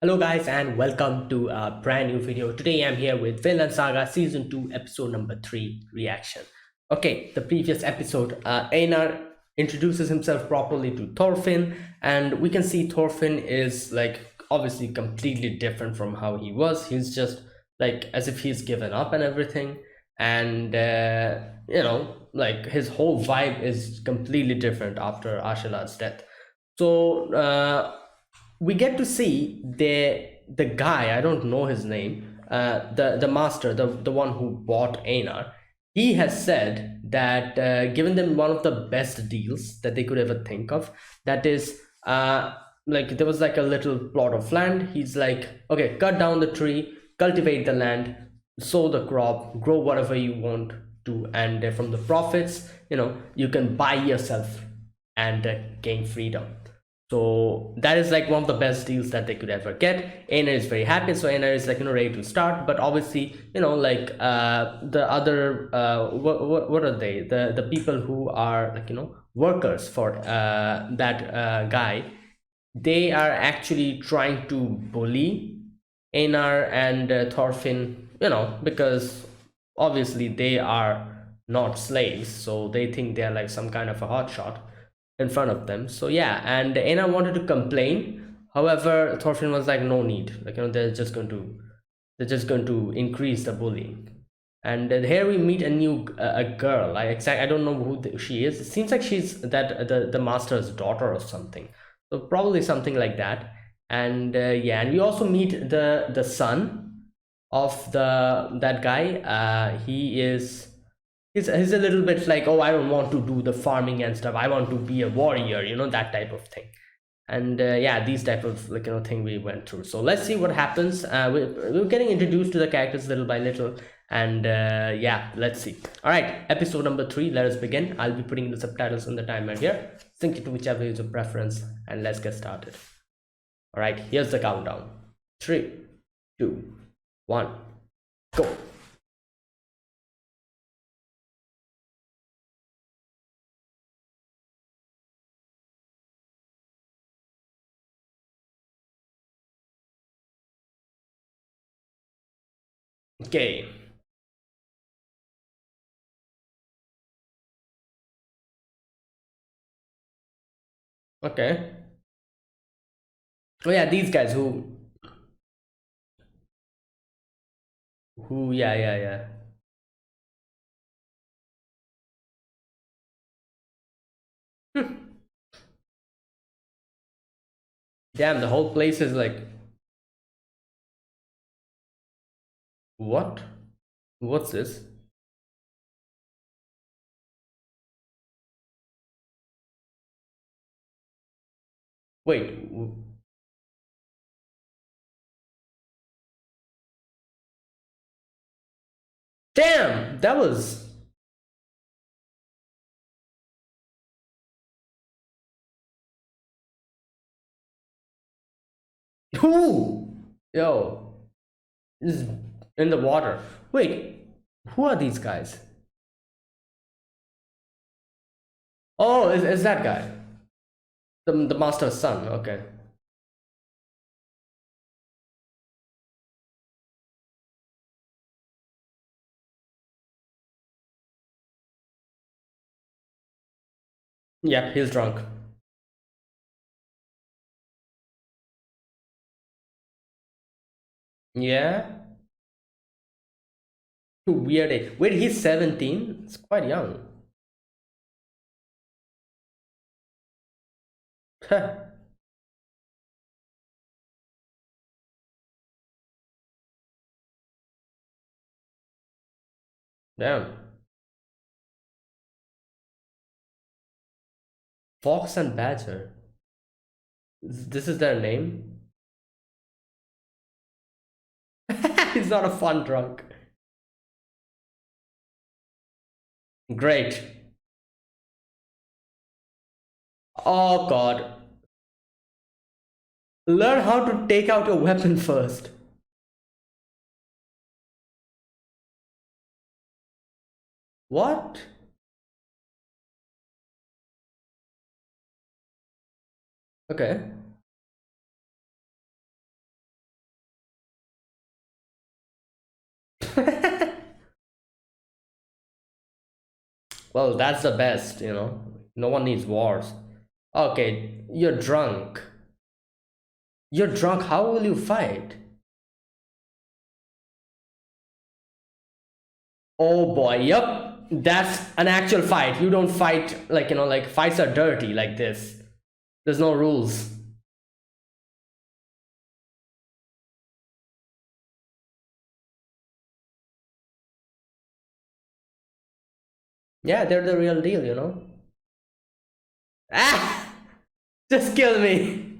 Hello guys and welcome to a brand new video. Today I'm here with Vinland Saga Season 2 episode number 3 reaction. Okay, the previous episode, Einar introduces himself properly to Thorfinn, and we can see Thorfinn is like obviously completely different from how he was. He's just like as if he's given up and everything, and like his whole vibe is completely different after Ashila's death. So we get to see the guy. I don't know his name. The master, the one who bought Einar. He has said that given them one of the best deals that they could ever think of. That is, like there was like a little plot of land. He's like, okay, cut down the tree, cultivate the land, sow the crop, grow whatever you want to, and from the profits, you can buy yourself and gain freedom. So that is like one of the best deals that they could ever get. Aina is very happy, so Aina is like ready to start. But obviously, like the other what are they? The people who are like workers for that guy, they are actually trying to bully Einar and Thorfinn, because obviously they are not slaves, so they think they're like some kind of a hotshot in front of them. So yeah, and Einar wanted to complain. However, Thorfinn was like, no need. Like they're just going to increase the bullying. And here we meet a new a girl. I don't know who she is. It seems like she's that the master's daughter or something. So probably something like that. And yeah, and we also meet the son of that guy. He's a little bit like, oh, I don't want to do the farming and stuff. I want to be a warrior, that type of thing. And yeah, these type of like thing we went through. So let's see what happens. We're getting introduced to the characters little by little, and yeah, let's see. All right, episode number 3. Let us begin. I'll be putting the subtitles on the timer here. Sync it to whichever is your preference, and let's get started. All right, here's the countdown. 3, 2, 1, go. Okay. Okay. Oh yeah, these guys who yeah, yeah, yeah. Damn, the whole place is like, what? What's this? Wait, damn, that was who? Yo, this is in the water. Wait, who are these guys? Oh, is that guy? The master's son. Okay. Yeah, he's drunk. Yeah. Weird age. Wait, he's 17. It's quite young. Damn. Fox and Badger. This is their name. He's not a fun drunk. Great. Oh god. Learn how to take out your weapon first. What? Okay. Well, that's the best, No one needs wars. Okay, you're drunk. You're drunk. How will you fight? Oh boy, yep. That's an actual fight. You don't fight like, like fights are dirty like this. There's no rules. Yeah, they're the real deal. Ah! Just kill me.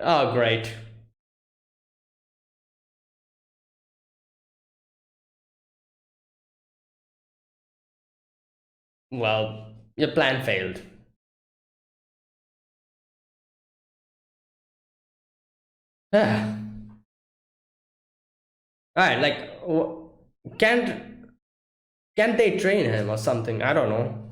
Oh, great. Well, your plan failed. Alright, like, can't can't they train him or something? I don't know.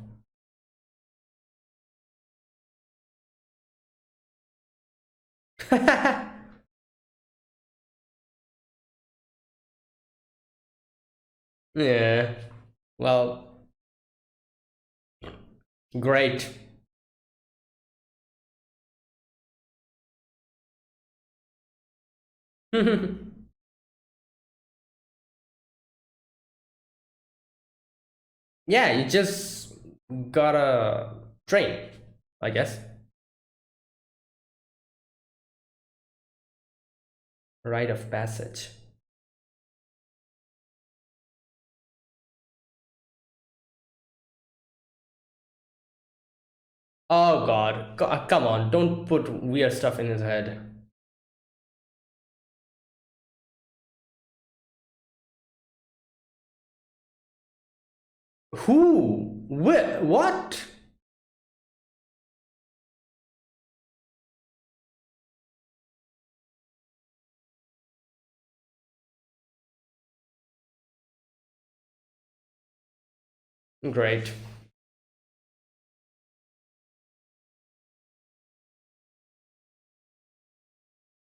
Yeah. Well, great. Yeah, you just gotta train, I guess. Rite of passage. Oh God, come on! Don't put weird stuff in his head. Who? What? Great.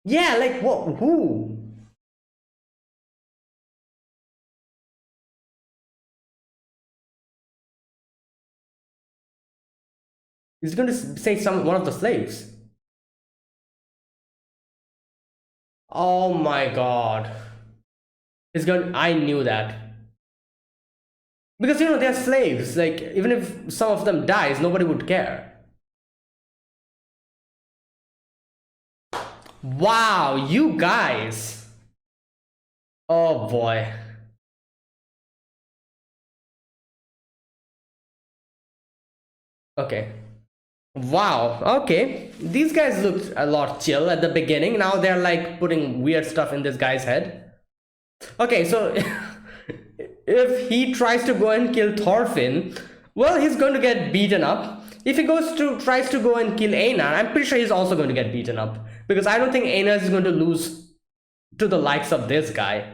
Yeah, like what? Who? He's going to say some one of the slaves. Oh my God. He's going. I knew that because they're slaves. Like even if some of them dies, nobody would care. Wow, you guys. Oh boy. Okay. Wow. Okay. These guys looked a lot chill at the beginning. Now they're like putting weird stuff in this guy's head. Okay, so if he tries to go and kill Thorfinn, well, he's going to get beaten up. If he goes to tries to go and kill Einar, I'm pretty sure he's also going to get beaten up because I don't think Einar is going to lose to the likes of this guy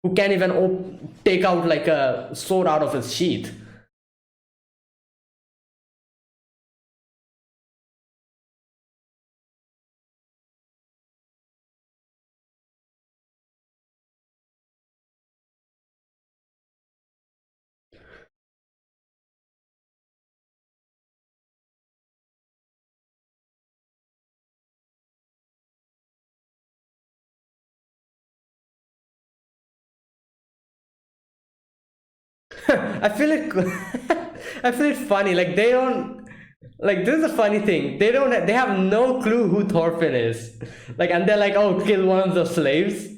who can't even take out like a sword out of his sheath. I feel it. I feel it funny. Like they don't. Like this is a funny thing. They don't. They have no clue who Thorfinn is. Like, and they're like, "Oh, kill one of the slaves."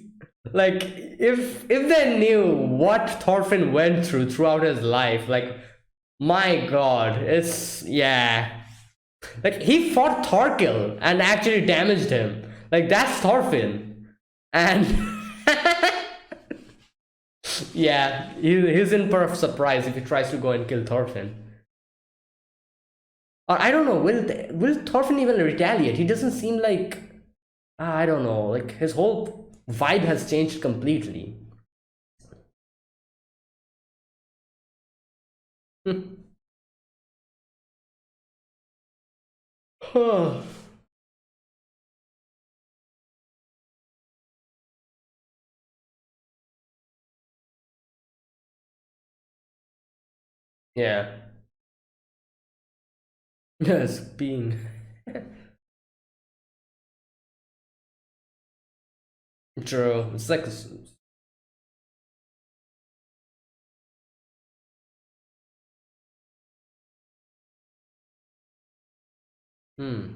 Like, if they knew what Thorfinn went through throughout his life, like, my God, it's yeah. Like he fought Thorkel and actually damaged him. Like that's Thorfinn, and yeah, he's in for a surprise if he tries to go and kill Thorfinn. Or I don't know, will Thorfinn even retaliate? He doesn't seem like I don't know, like his whole vibe has changed completely. Yeah. Yes, being. True. It's like, hmm.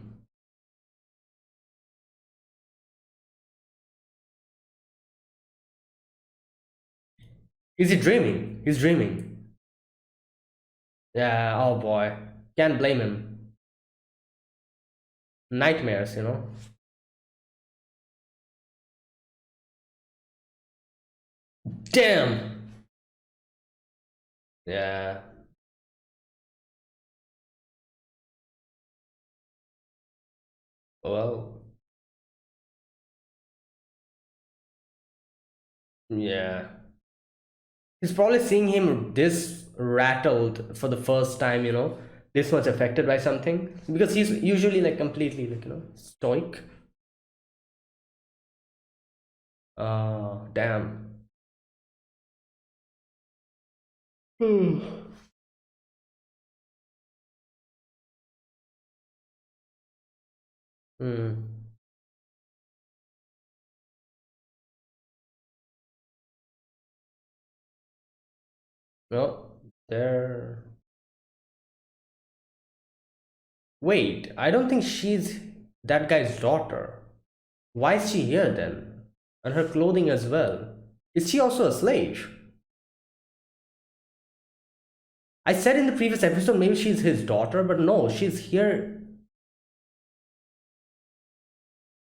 Is he dreaming? He's dreaming. Yeah, oh boy. Can't blame him. Nightmares, you know? Damn! Yeah. Well, yeah. He's probably seeing him this rattled for the first time, you know? This much affected by something. Because he's usually like completely like, stoic. Damn. Hmm. Hmm. No, there. Wait, I don't think she's that guy's daughter. Why is she here then? And her clothing as well. Is she also a slave? I said in the previous episode maybe she's his daughter, but no, she's here.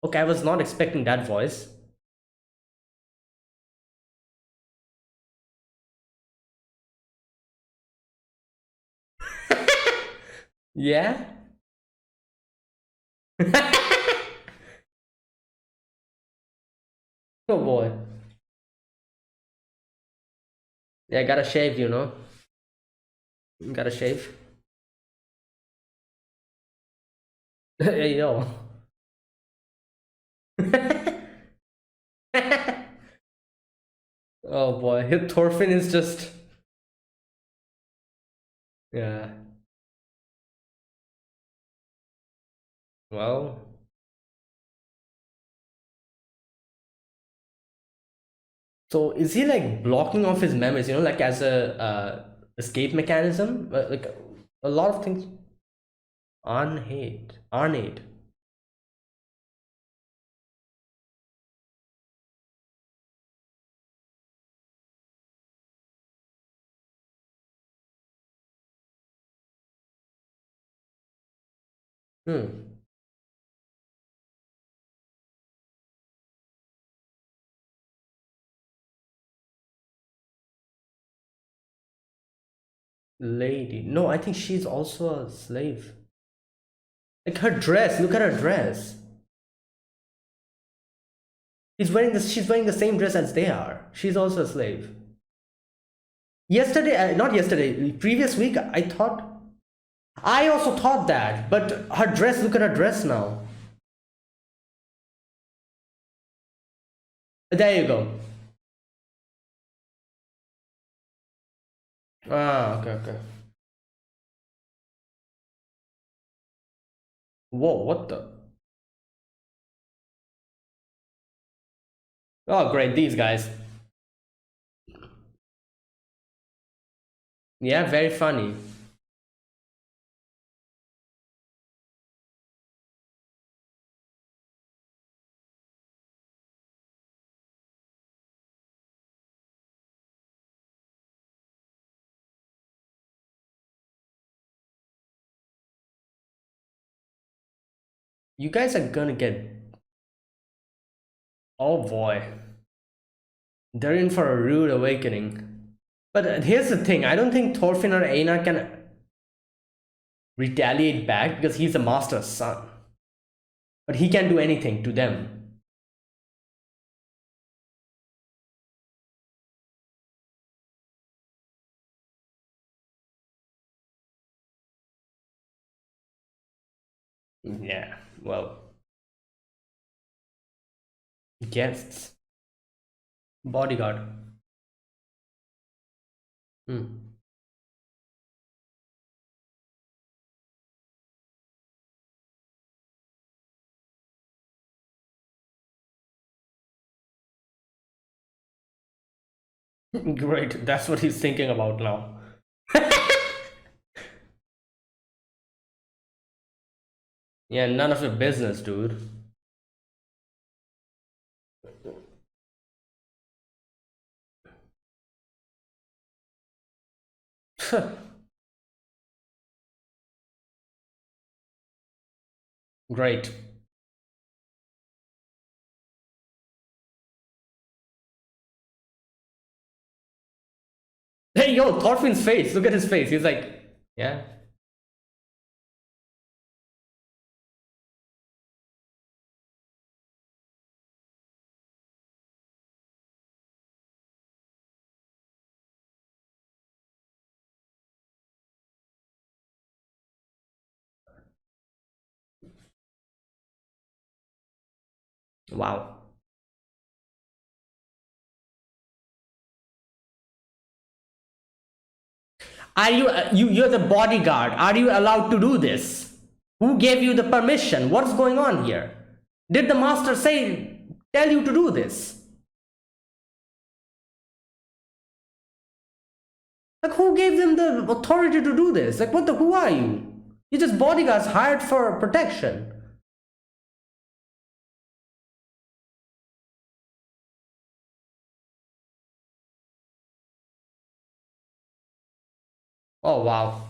Okay, I was not expecting that voice. Yeah? Oh boy. Yeah, gotta shave, you know? Gotta shave. Hey, yo. Oh boy. Thorfinn is just. Yeah. Well. So is he like blocking off his memories, like as a escape mechanism? Like a lot of things. Arnate. Arnate. Hmm. Lady. No, I think she's also a slave. Like her dress. Look at her dress. She's wearing the same dress as they are. She's also a slave. Yesterday, not yesterday, previous week, I also thought that, but her dress, look at her dress now. There you go. Ah, okay, okay. Whoa, what the? Oh, great, these guys. Yeah, very funny. You guys are gonna get. Oh boy. They're in for a rude awakening. But here's the thing, I don't think Thorfinn or Einar can retaliate back because he's the master's son. But he can do anything to them. Yeah, well, guests. Bodyguard. Hmm. Great, that's what he's thinking about now. Yeah, none of your business, dude. Great. Hey, yo, Thorfinn's face. Look at his face. He's like, yeah. Wow. Are you you're the bodyguard? Are you allowed to do this? Who gave you the permission? What's going on here? Did the master say tell you to do this? Like who gave them the authority to do this? Like what the who are you? You're just bodyguards hired for protection. Oh wow.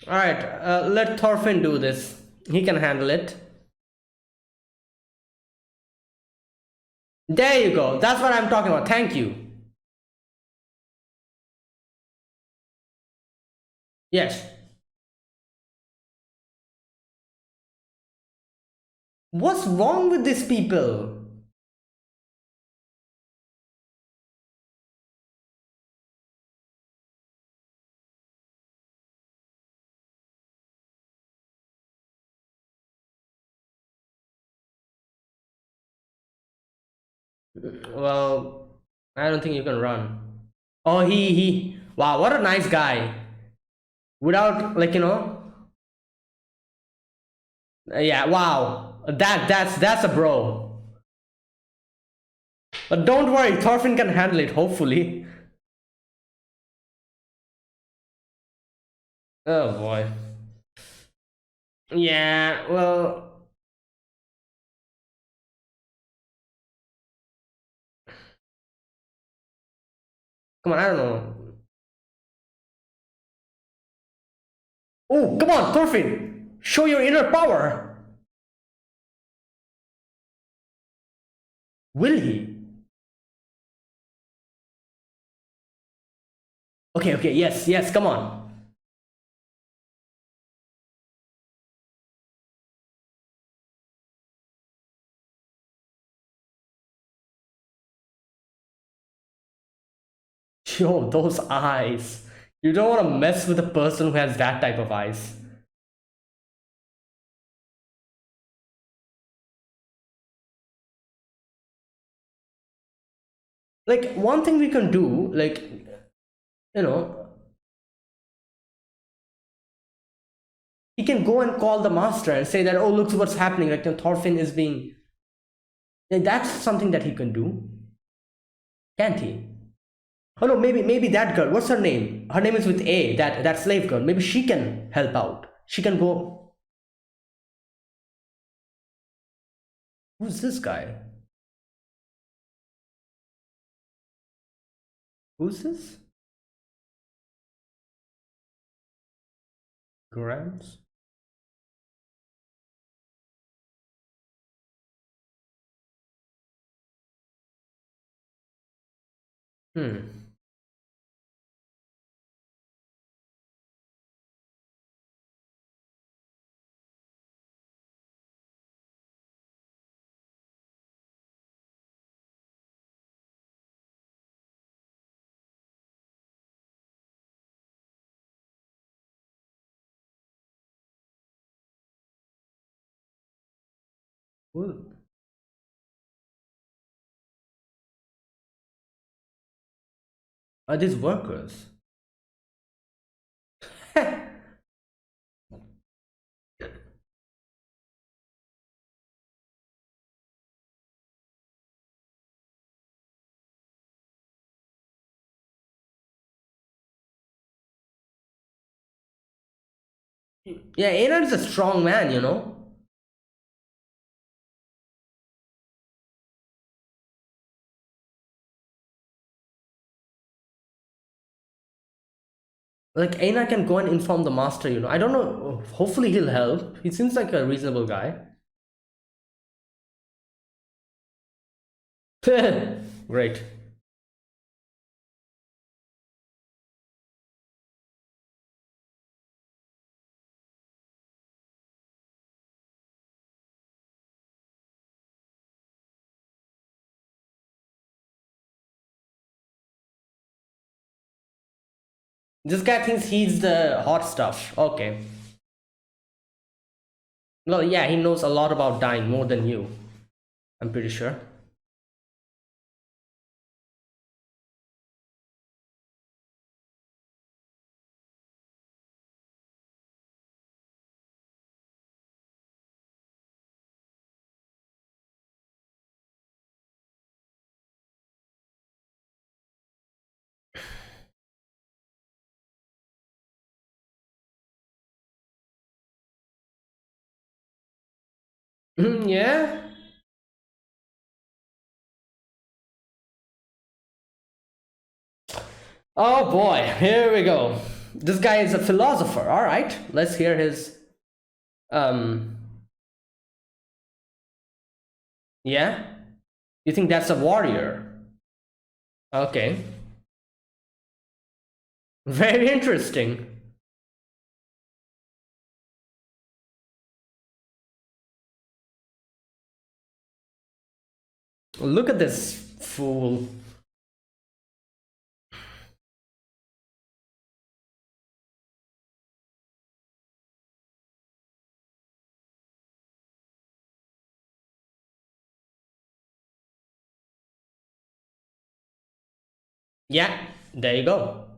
Alright, let Thorfinn do this. He can handle it. There you go. That's what I'm talking about. Thank you. Yes. What's wrong with these people? Well, I don't think you can run. Oh, he. Wow, what a nice guy. Without, like, yeah, wow. That's a bro. But don't worry, Thorfinn can handle it, hopefully. Oh boy. Yeah, well, come on, I don't know. Oh, come on, Thorfinn! Show your inner power! Will he? Okay, okay, yes, yes, come on. Yo, those eyes. You don't want to mess with a person who has that type of eyes. Like, one thing we can do, like, you know, he can go and call the master and say that, oh, look what's happening. Like, Thorfinn is being. Like, that's something that he can do, can't he? Oh no, maybe that girl. What's her name? Her name is with A. That slave girl. Maybe she can help out. She can go. Who's this guy? Who's this? Grams? Hmm. Who? are these workers? Yeah, Einar is a strong man, you know. Like Einar can go and inform the master, you know. I don't know. Hopefully he'll help. He seems like a reasonable guy. Great. This guy thinks he's the hot stuff. Okay. Well, yeah, he knows a lot about dying more than you. I'm pretty sure. Yeah. Oh boy, here we go. This guy is a philosopher. All right, let's hear his. Um. Yeah. You think that's a warrior? Okay. Very interesting. Look at this fool. Yeah, there you go.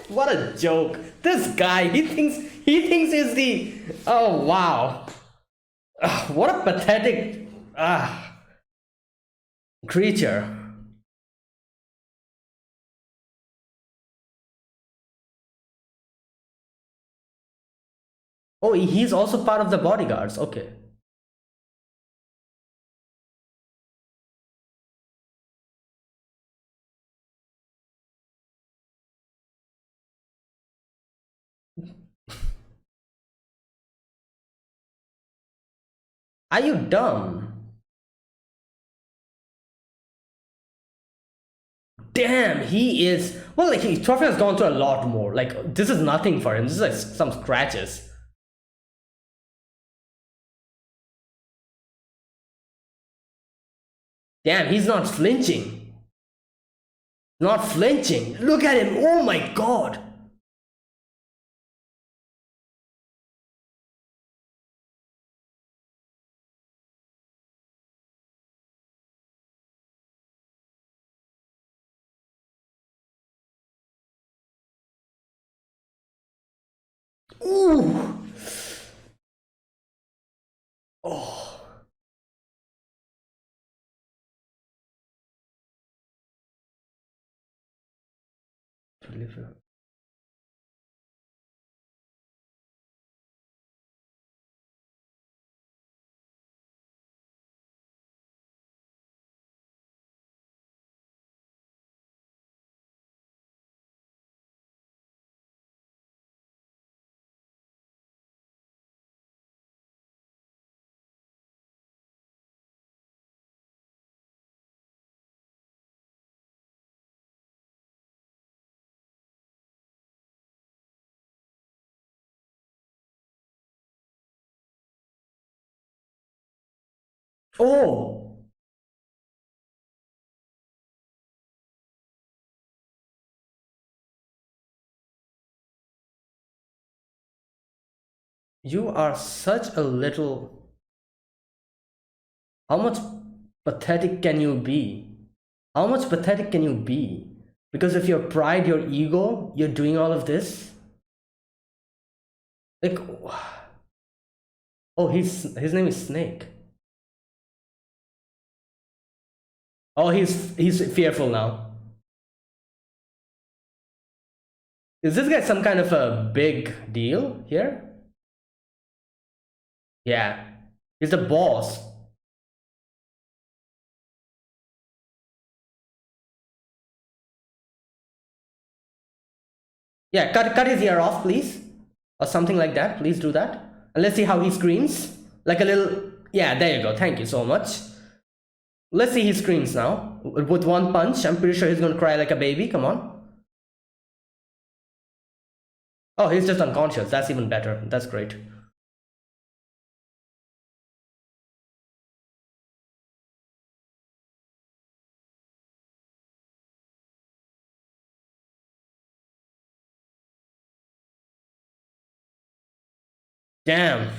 What a joke. This guy, he thinks he's the. Oh wow. What a pathetic creature. Oh, he's also part of the bodyguards. Okay. Are you dumb? Damn, he is. Well, like Trophy has gone through a lot more. Like this is nothing for him. This is like some scratches. Damn, he's not flinching. Not flinching. Look at him. Oh my god. Ooh. Oh. Oh. You are such a little. How much pathetic can you be? How much pathetic can you be? Because of your pride, your ego, you're doing all of this? Like, oh, his name is Snake. Oh, he's fearful now. Is this guy some kind of a big deal here? Yeah, he's the boss. Yeah, cut his ear off, please, or something like that. Please do that. And let's see how he screams. Like a little. Yeah, there you go. Thank you so much. Let's see he screams now with one punch. I'm pretty sure he's gonna cry like a baby. Come on. Oh, he's just unconscious. That's even better. That's great. Damn.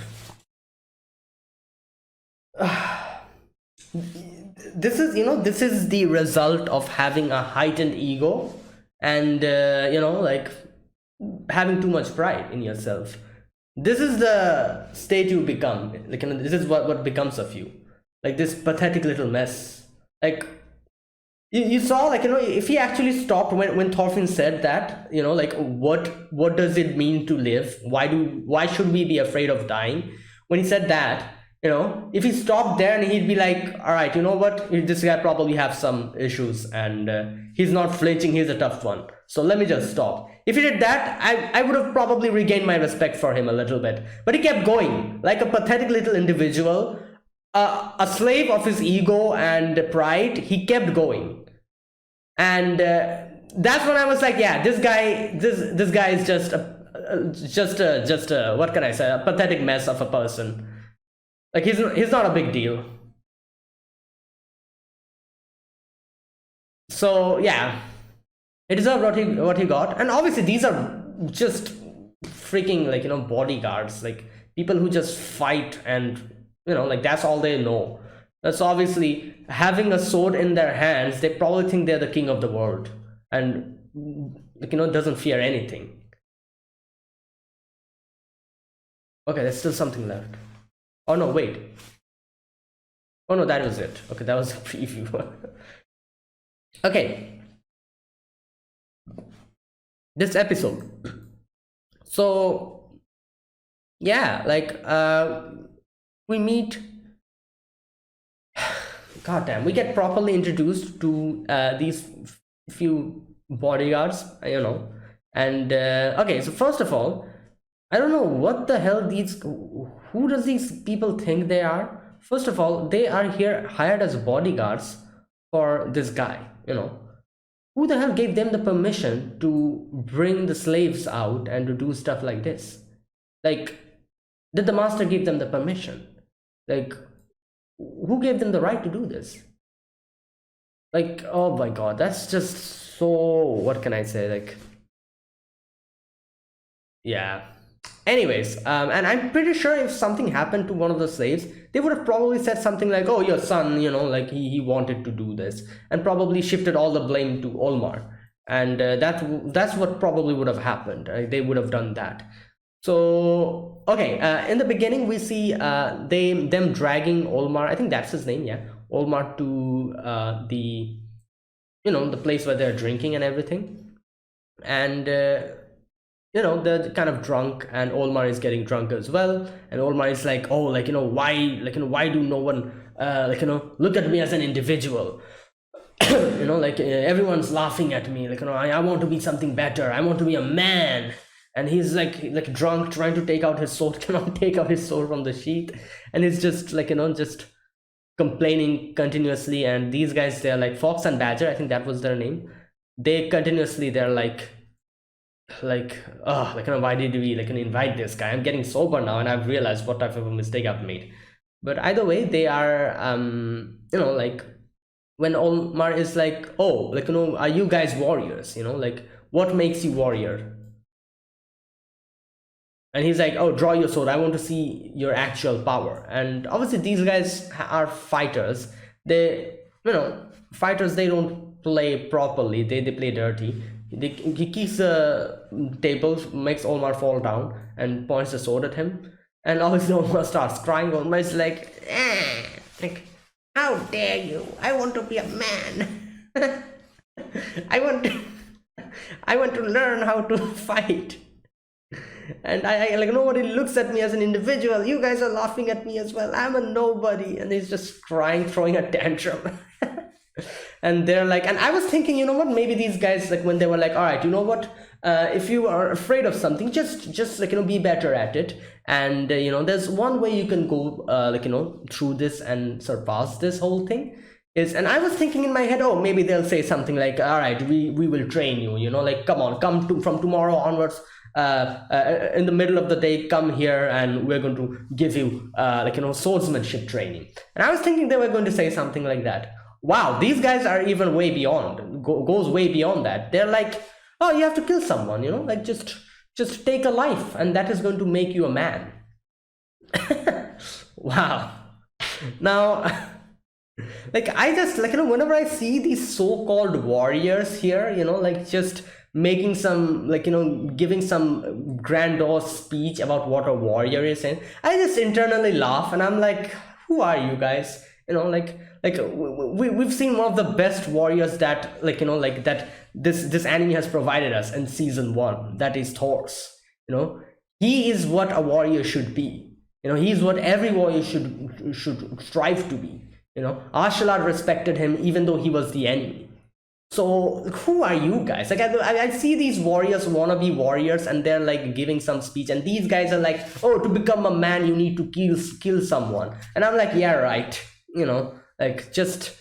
This is, this is the result of having a heightened ego and, like having too much pride in yourself. This is the state you become. Like, this is what becomes of you. Like this pathetic little mess. Like, you saw, like, if he actually stopped when Thorfinn said that, like, what does it mean to live? Why should we be afraid of dying? When he said that, if he stopped there and he'd be like, all right, you know what, this guy probably have some issues and he's not flinching, he's a tough one, so let me just stop. If he did that, I would have probably regained my respect for him a little bit. But he kept going like a pathetic little individual, a slave of his ego and pride. He kept going, and that's when I was like, yeah, this guy is just a what can I say, a pathetic mess of a person. Like, he's not a big deal. So yeah, he deserved what he got, and obviously these are just freaking, like, bodyguards, like people who just fight and, like, that's all they know. That's obviously having a sword in their hands. They probably think they're the king of the world, and, like, doesn't fear anything. Okay, there's still something left. Oh no, wait. Oh no, that was it. Okay, that was a preview. Okay, this episode. So yeah, like, we meet. God damn, we get properly introduced to these few bodyguards, and okay. So first of all, I don't know what the hell who does these people think they are? First of all, they are here hired as bodyguards for this guy, Who the hell gave them the permission to bring the slaves out and to do stuff like this? Like, did the master give them the permission? Like, who gave them the right to do this? Like, oh my god, that's just so, what can I say? Like, yeah. Anyways, and I'm pretty sure if something happened to one of the slaves, they would have probably said something like, oh, your son, like he wanted to do this, and probably shifted all the blame to Olmar. And that's what probably would have happened. Right? They would have done that. So okay, in the beginning we see them dragging Olmar, I think that's his name, yeah, Olmar, to the place where they're drinking and everything. And they're kind of drunk, and Olmar is getting drunk as well. And Olmar is like, oh, like, why, like, why do no one like, look at me as an individual? Like, everyone's laughing at me, like, I want to be something better, I want to be a man. And he's like drunk, trying to take out his sword, cannot take out his sword from the sheath, and he's just like, just complaining continuously. And these guys, they're like Fox and Badger, I think that was their name. They're like, oh, like, why did we, like, invite this guy? I'm getting sober now and I've realized what type of a mistake I've made. But either way, they are like, when Olmar is like, oh, like, are you guys warriors? Like, what makes you warrior? And he's like, oh, draw your sword, I want to see your actual power. And obviously these guys are fighters. They, fighters, they don't play properly, they play dirty. He kicks the table, makes Olmar fall down, and points the sword at him. And obviously Olmar starts crying. Olmar is like, like, how dare you, I want to be a man. I want to, I want to learn how to fight. And I like, nobody looks at me as an individual, you guys are laughing at me as well, I'm a nobody. And he's just crying, throwing a tantrum. And they're like, and I was thinking, you know what, maybe these guys, like when they were like, all right, you know what, if you are afraid of something, just like, be better at it. And there's one way you can go through this and surpass this whole thing is, and I was thinking in my head, oh, maybe they'll say something like, all right, we will train you, like, come on, from tomorrow onwards, in the middle of the day, come here and we're going to give you swordsmanship training. And I was thinking they were going to say something like that. Wow, these guys are even way beyond, goes way beyond that. They're like, oh, you have to kill someone, like just take a life, and that is going to make you a man. Wow. Now, like, I just, like, whenever I see these so-called warriors here, like, just making some, like, giving some grandiose speech about what a warrior is, and I just internally laugh, and I'm like, who are you guys? We've seen one of the best warriors that, that this anime has provided us in season 1, that is Thor's. He is what a warrior should be. He's what every warrior should strive to be. Ashalad respected him even though he was the enemy. So who are you guys? Like, I see these warriors, wannabe warriors, and they're like giving some speech, and these guys are like, oh, to become a man you need to kill someone. And I'm like, yeah, right. Like, just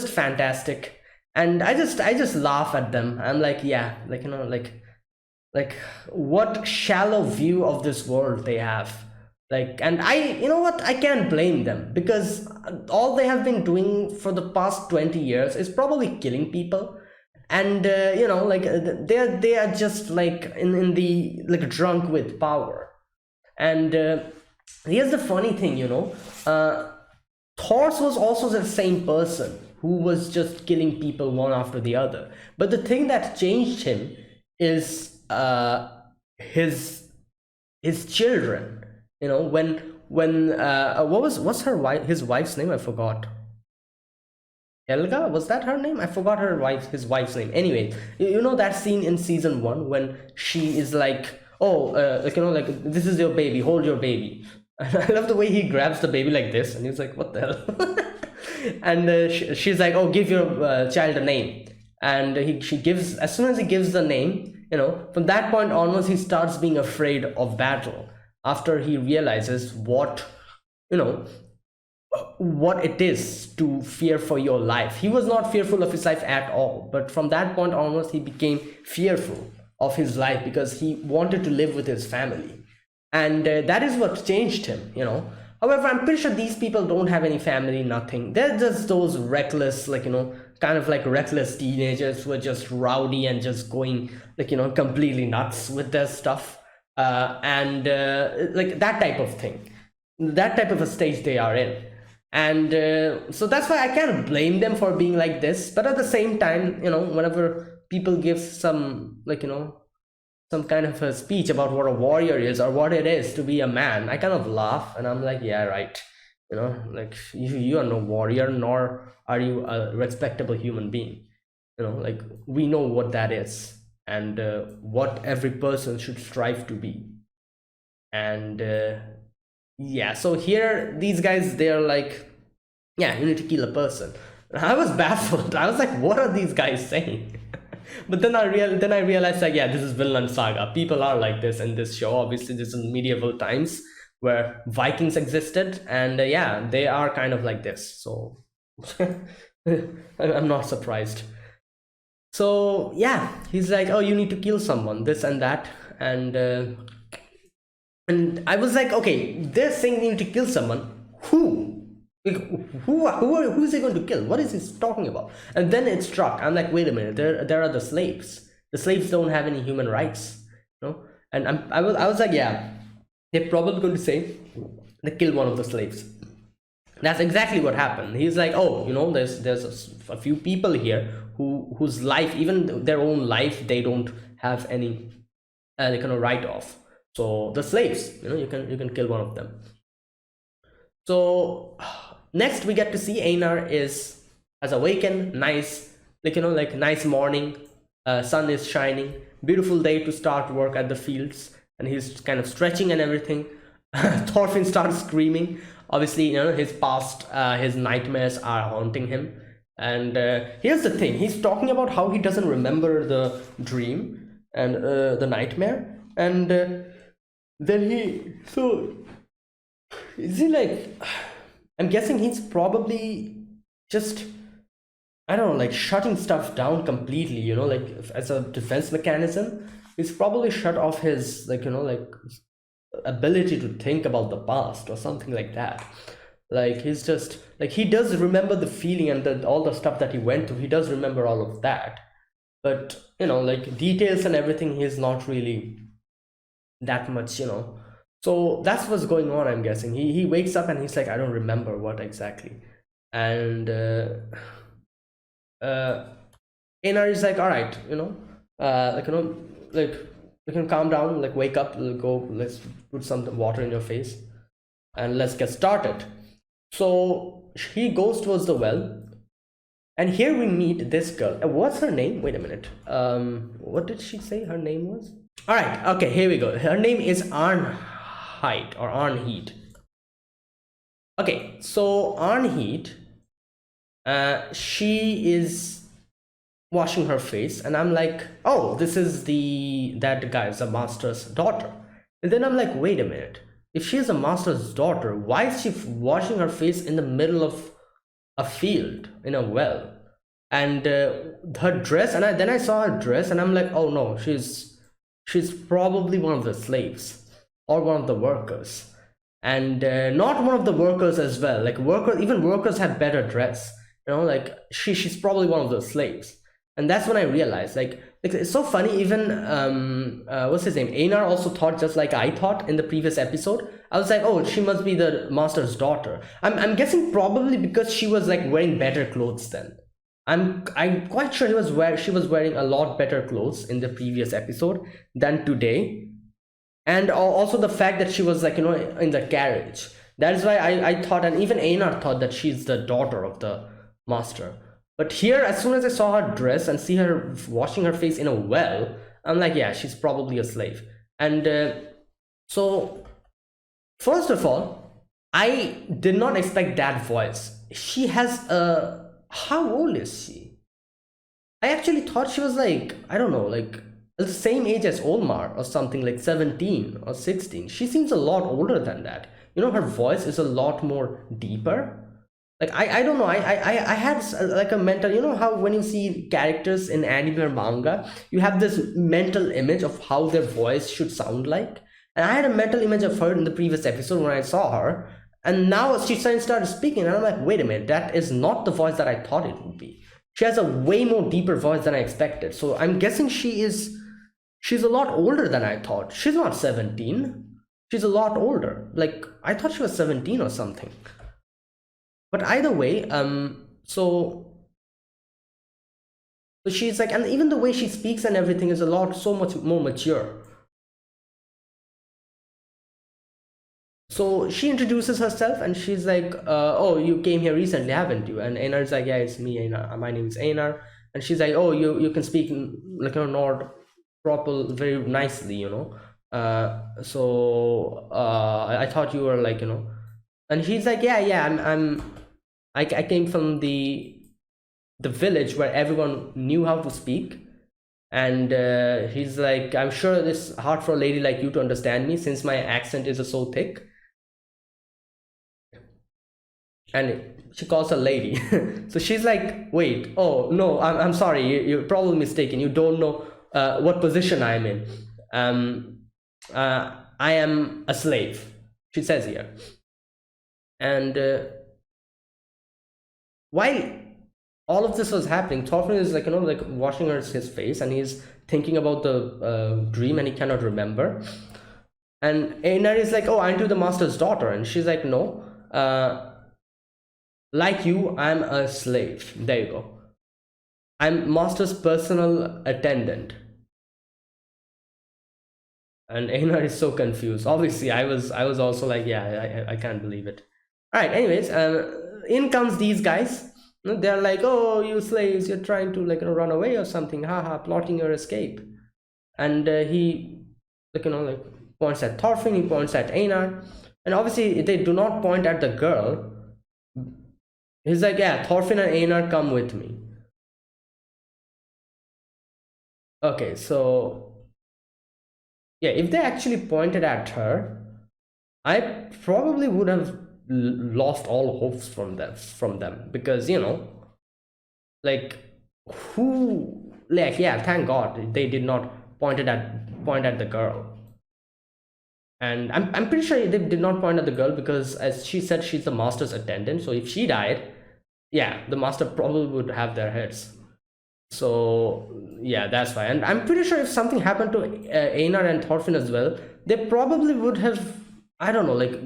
fantastic. And I just laugh at them. I'm like, yeah, like what shallow view of this world they have. Like, and I can't blame them, because all they have been doing for the past 20 years is probably killing people. And they are just like in the, like, drunk with power. And here's the funny thing, Thor was also the same person who was just killing people one after the other. But the thing that changed him is his children. When what's his wife's name? I forgot. Helga, was that her name? I forgot his wife's name. Anyway, that scene in season 1 when she is like, oh, this is your baby, hold your baby. I love the way he grabs the baby like this, and he's like, what the hell? And she's like, oh, give your child a name. And she gives, as soon as he gives the name, from that point onwards, he starts being afraid of battle. After he realizes what it is to fear for your life. He was not fearful of his life at all, but from that point onwards, he became fearful of his life because he wanted to live with his family. And that is what changed him, However, I'm pretty sure these people don't have any family, nothing. They're just those reckless, kind of like reckless teenagers who are just rowdy and just going, completely nuts with their stuff. Like that type of thing, that type of a stage they are in. And so that's why I can't blame them for being like this. But at the same time, whenever people give some, some kind of a speech about what a warrior is or what it is to be a man, I kind of laugh, and I'm like, yeah, right. Like, you are no warrior, nor are you a respectable human being. Like, we know what that is, and what every person should strive to be. And yeah, so here these guys, they're like, yeah, you need to kill a person. I was baffled. I was like, what are these guys saying? But then I realized, like, yeah, this is Vinland Saga. People are like this in this show. Obviously, this is medieval times where Vikings existed, and yeah, they are kind of like this. So I'm not surprised. So yeah, he's like, oh, you need to kill someone, this and that. And I was like, okay, they're saying you need to kill someone. Who? Who is he going to kill? What is he talking about? And then it struck. I'm like, wait a minute, there are the slaves. The slaves don't have any human rights, And I was like, yeah, they're probably going to say they killed one of the slaves. That's exactly what happened. He's like, oh, you know, there's a few people here whose life, even their own life, they don't have any they kind of write off. So the slaves, you know, you can kill one of them. So next we get to see Einar is has awakened. Nice, like, you know, like nice morning, sun is shining, beautiful day to start work at the fields, and he's kind of stretching and everything. Thorfinn starts screaming. Obviously, you know, his past, his nightmares are haunting him. And here's the thing: he's talking about how he doesn't remember the dream and the nightmare, and then he so is he like? I'm guessing he's probably just, I don't know, like shutting stuff down completely, you know, like as a defense mechanism. He's probably shut off his, like, you know, like ability to think about the past or something like that. Like he's just like, he does remember the feeling and all the stuff that he went through. He does remember all of that, but you know, like details and everything, he's not really that much, you know. So that's what's going on, I'm guessing. He wakes up and he's like, I don't remember what exactly. And Einar is like, all right, you know, like, you know, like you can calm down, like wake up, go, let's put some water in your face and let's get started. So he goes towards the well, and here we meet this girl. What's her name? Wait a minute. What did she say her name was? All right, okay, here we go. Her name is Arnheid or Arnheid. Okay, so Arnheid, she is washing her face, and I'm like, oh, this is that guy's the master's daughter. And then I'm like, wait a minute, if she's a master's daughter, why is she washing her face in the middle of a field in a well? And her dress, and then I saw her dress, and I'm like, oh no, she's probably one of the slaves or one of the workers, and not one of the workers as well. Like even workers have better dress, you know, like she's probably one of the slaves. And that's when I realized, like it's so funny. Even what's his name, Einar, also thought just like I thought in the previous episode. I was like, oh, she must be the master's daughter. I'm guessing probably because she was like wearing better clothes then. I'm quite sure she was wearing a lot better clothes in the previous episode than today. And also the fact that she was like, you know, in the carriage. That is why I thought, and even Einar thought, that she's the daughter of the master. But here, as soon as I saw her dress and see her washing her face in a well, I'm like, yeah, she's probably a slave. And so, first of all, I did not expect that voice. She has a... How old is she? I actually thought she was like, I don't know, like the same age as Olmar or something, like 17 or 16. She seems a lot older than that. You know, her voice is a lot more deeper. Like I don't know, I had like a mental, you know how when you see characters in anime or manga, you have this mental image of how their voice should sound like. And I had a mental image of her in the previous episode when I saw her, and now she started speaking, and I'm like, wait a minute, that is not the voice that I thought it would be. She has a way more deeper voice than I expected. So I'm guessing she's a lot older than I thought. She's not 17. She's a lot older. Like I thought she was 17 or something. But either way, so she's like, and even the way she speaks and everything is so much more mature. So she introduces herself and she's like, oh, you came here recently, haven't you? And Einar's like, yeah, it's me, Einar. My name is Einar. And she's like, oh, you can speak like, you know, Nord proper very nicely, you know. So I thought you were like, you know. And he's like, yeah, I came from the village where everyone knew how to speak. And he's like, I'm sure it's hard for a lady like you to understand me since my accent is so thick. And she calls her lady. So she's like, wait, oh no, I'm sorry, you're probably mistaken. You don't know what position I'm in. I am a slave, she says here. And while all of this was happening, Thorfinn is like, you know, like washing his face, and he's thinking about the dream, and he cannot remember. And Einar is like, oh, aren't you the master's daughter? And she's like, no, like you, I'm a slave. There you go. I'm master's personal attendant. And Einar is so confused. Obviously, I was also like, yeah, I can't believe it. All right, anyways, in comes these guys. They're like, oh, you slaves, you're trying to like run away or something, haha, plotting your escape. And he like points at Thorfinn, he points at Einar, and obviously they do not point at the girl. He's like, yeah, Thorfinn and Einar, come with me. Okay, so yeah, if they actually pointed at her, I probably would have lost all hopes from them, because like, who, like, yeah, thank God they did not point at the girl. And I'm pretty sure they did not point at the girl, because as she said, she's the master's attendant, so if she died, yeah, the master probably would have their heads. So yeah, that's why. And I'm pretty sure if something happened to Einar and Thorfinn as well, they probably would have, I don't know, like,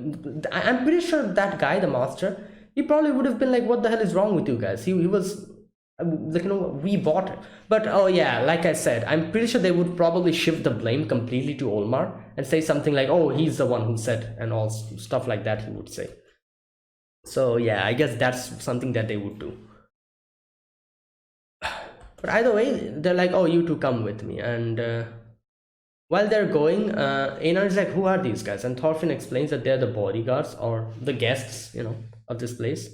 I'm pretty sure that guy, the master, he probably would have been like, what the hell is wrong with you guys? He was like, we bought it. But oh yeah, like I said, I'm pretty sure they would probably shift the blame completely to Olmar and say something like, oh, he's the one who said, and all stuff like that he would say. So yeah, I guess that's something that they would do. But either way, they're like, oh, you two come with me. And while they're going, Einar is like, who are these guys? And Thorfinn explains that they're the bodyguards, or the guests, of this place.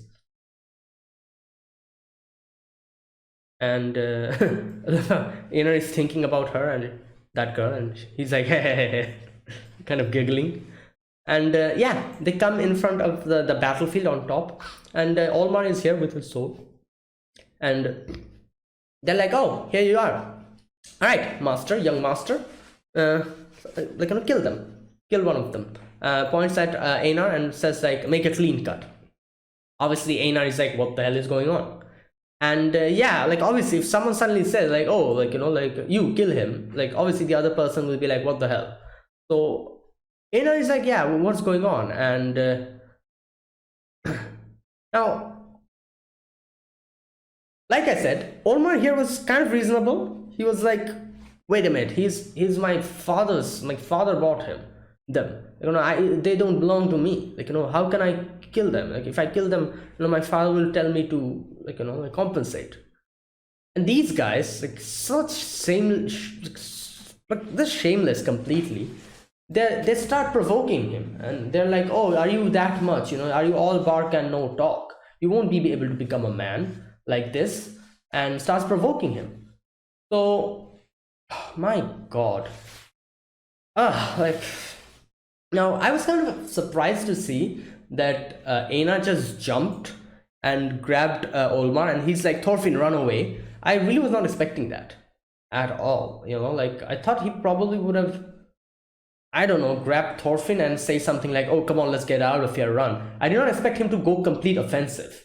And Einar is thinking about her and that girl, and he's like, hey, kind of giggling. And yeah, they come in front of the battlefield on top, and Olmar is here with his sword. And they're like, oh, here you are. All right, master, young master. They're gonna kill them. Kill one of them. Points at Einar and says like, make a clean cut. Obviously, Einar is like, what the hell is going on? And yeah, like obviously, if someone suddenly says like, oh, like like you kill him, like obviously the other person will be like, what the hell? So Einar is like, yeah, well, what's going on? And now, like I said, Olmar here was kind of reasonable. He was like, wait a minute, he's my father's, my father bought them. They don't belong to me. Like, how can I kill them? Like, if I kill them, my father will tell me to, like, like, compensate. And these guys, like, such but they're shameless completely. They start provoking him, and they're like, oh, are you that much? Are you all bark and no talk? You won't be able to become a man like this. And starts provoking him. So, my God. Like, now I was kind of surprised to see that Einar just jumped and grabbed Olmar, and he's like, Thorfinn, run away. I really was not expecting that at all. Like, I thought he probably would have, I don't know, grab Thorfinn and say something like, oh, come on, let's get out of here, run. I did not expect him to go complete offensive.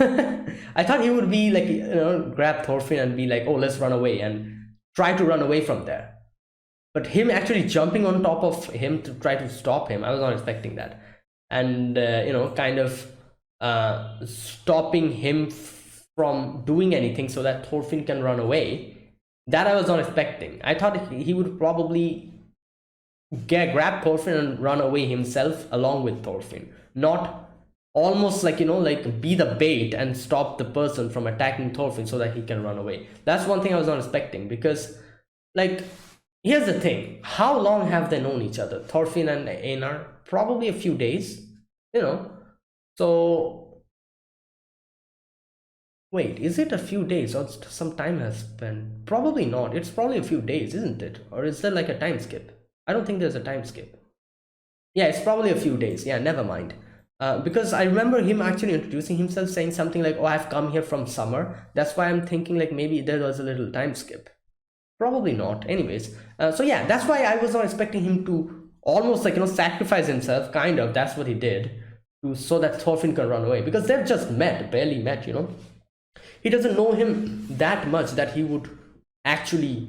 I thought he would be like, grab Thorfinn and be like, oh, let's run away, and try to run away from there. But him actually jumping on top of him to try to stop him, I was not expecting that. And, kind of stopping him from doing anything so that Thorfinn can run away, that I was not expecting. I thought he would probably grab Thorfinn and run away himself along with Thorfinn, not almost like like be the bait and stop the person from attacking Thorfinn so that he can run away. That's one thing I was not expecting, because like, here's the thing, how long have they known each other, Thorfinn and Einar? Probably a few days, so wait, is it a few days or some time has spent? Probably not. It's probably a few days, isn't it? Or is there like a time skip? I don't think there's a time skip. Yeah, it's probably a few days. Yeah, never mind. Because I remember him actually introducing himself, saying something like, oh, I've come here from summer. That's why I'm thinking like maybe there was a little time skip. Probably not. Anyways, so yeah, that's why I was not expecting him to almost like, sacrifice himself, kind of. That's what he did, so that Thorfinn can run away. Because they've just barely met, He doesn't know him that much that he would actually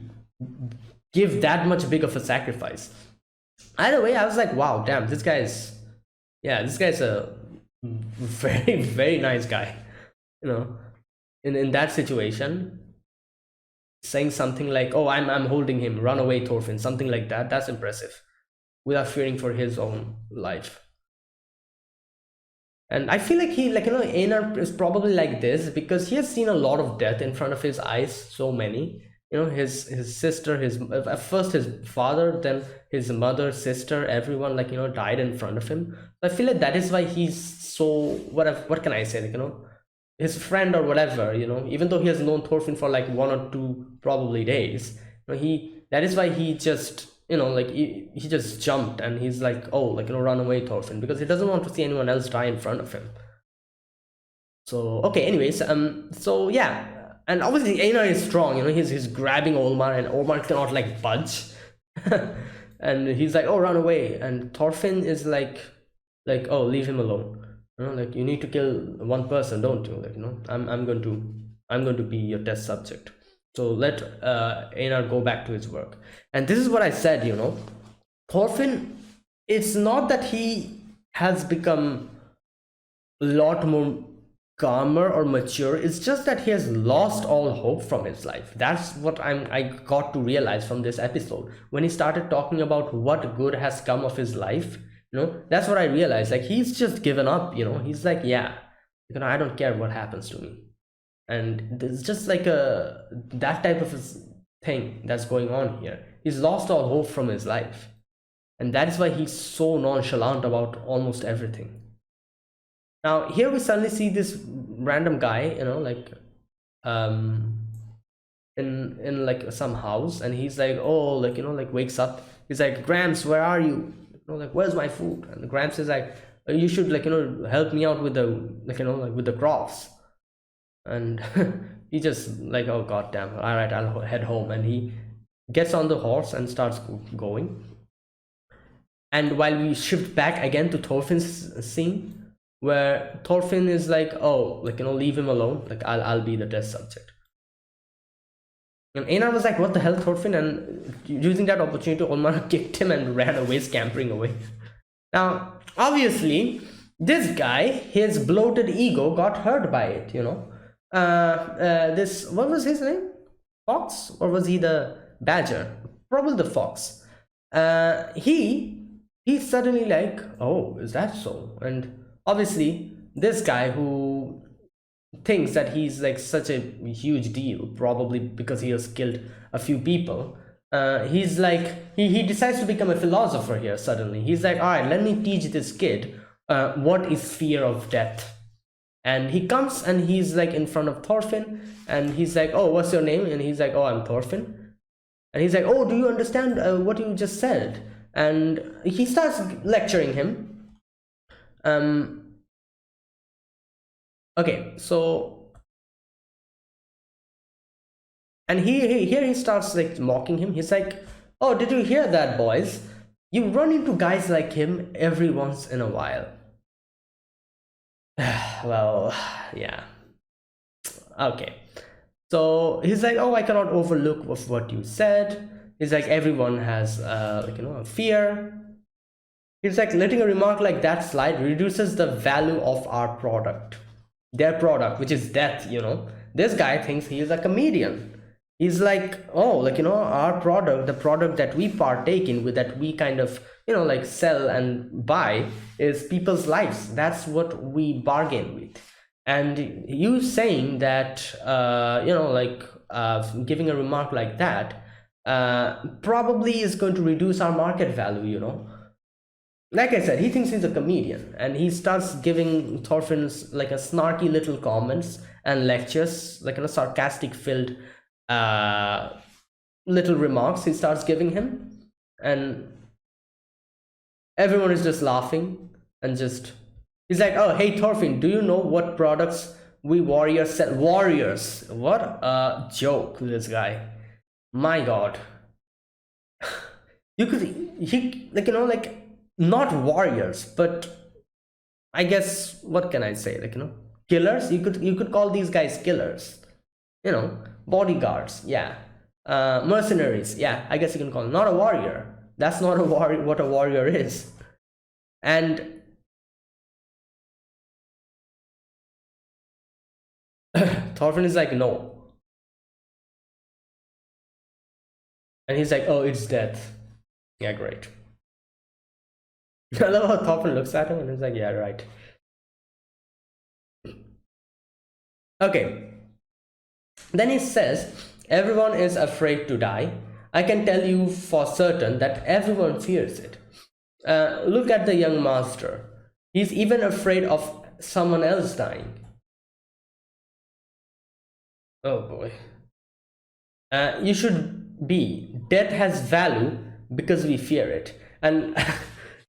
give that much big of a sacrifice. Either way, I was like, wow, damn, this guy's, yeah, this guy's a very, very nice guy. You know, in that situation, saying something like, "Oh, I'm holding him, run away, Thorfinn," something like that. That's impressive, without fearing for his own life. And I feel like Einar is probably like this because he has seen a lot of death in front of his eyes. So many, his sister, his at first his father, then his mother, sister, everyone died in front of him. I feel like that is why he's so what can I say, his friend or whatever, even though he has known Thorfinn for like 1 or 2 probably days, he that is why he just he just jumped and he's like, oh, run away, Thorfinn, because he doesn't want to see anyone else die in front of him. So okay, anyways, so yeah, and obviously Einar is strong, he's grabbing Olmar and Olmar cannot like budge. And he's like, oh, run away, and Thorfinn is like, oh, leave him alone. Like, you need to kill one person, don't you? I'm going to be your test subject. So let Einar go back to his work. And this is what I said, Thorfinn, it's not that he has become a lot more calmer or mature. It's just that he has lost all hope from his life. That's what I got to realize from this episode. When he started talking about what good has come of his life, that's what I realized. Like, he's just given up, he's like, yeah, I don't care what happens to me. And there's just like that type of thing that's going on here. He's lost all hope from his life, and that is why he's so nonchalant about almost everything. Now here we suddenly see this random guy, um in like some house, and he's like, oh, wakes up. He's like, Gramps, where are you? Where's my food? And Gramps is like, you should help me out with the with the crops. And he just like, oh god damn, all right, I'll head home. And he gets on the horse and starts going. And while we shift back again to Thorfinn's scene, where Thorfinn is like, oh, leave him alone, I'll be the test subject. And Einar was like, what the hell, Thorfinn? And using that opportunity, Olmar kicked him and ran away, scampering away. Now obviously this guy, his bloated ego got hurt by it. This, what was his name? Fox? Or was he the badger? Probably the fox. He's suddenly like, oh, is that so? And obviously this guy who thinks that he's like such a huge deal, probably because he has killed a few people, he's like, he decides to become a philosopher here. Suddenly he's like, all right, let me teach this kid what is fear of death. And he comes and he's like in front of Thorfinn, and he's like, oh, what's your name? And he's like, oh, I'm Thorfinn. And he's like, oh, do you understand what you just said? And he starts lecturing him. Okay, so, and here he starts like mocking him. He's like, oh, did you hear that, boys? You run into guys like him every once in a while. Well, yeah, okay. So he's like, oh, I cannot overlook of what you said. He's like, everyone has a fear. He's like, letting a remark like that slide reduces the value of our product, their product, which is death. This guy thinks he is a comedian. He's like, oh, our product, the product that we partake in, with that we kind of sell and buy, is people's lives. That's what we bargain with. And you saying that giving a remark like that probably is going to reduce our market value. Like I said, he thinks he's a comedian, and he starts giving Thorfinn's like a snarky little comments and lectures, sarcastic filled little remarks he starts giving him. And everyone is just laughing, and just, he's like, oh, hey Thorfinn, do you know what products we warriors sell? Warriors, what a joke, this guy. My god. You could, he not warriors, but I guess, what can I say, killers. You could call these guys killers, bodyguards, yeah. Mercenaries, yeah, I guess you can call them. Not a warrior, That's not what a warrior is. And Thorfinn is like, no. And he's like, oh, it's death. Yeah, great. I love how Thorfinn looks at him and he's like, yeah, right. Okay. Then he says, everyone is afraid to die. I can tell you for certain that everyone fears it. Look at the young master. He's even afraid of someone else dying. Oh boy. You should be. Death has value because we fear it. And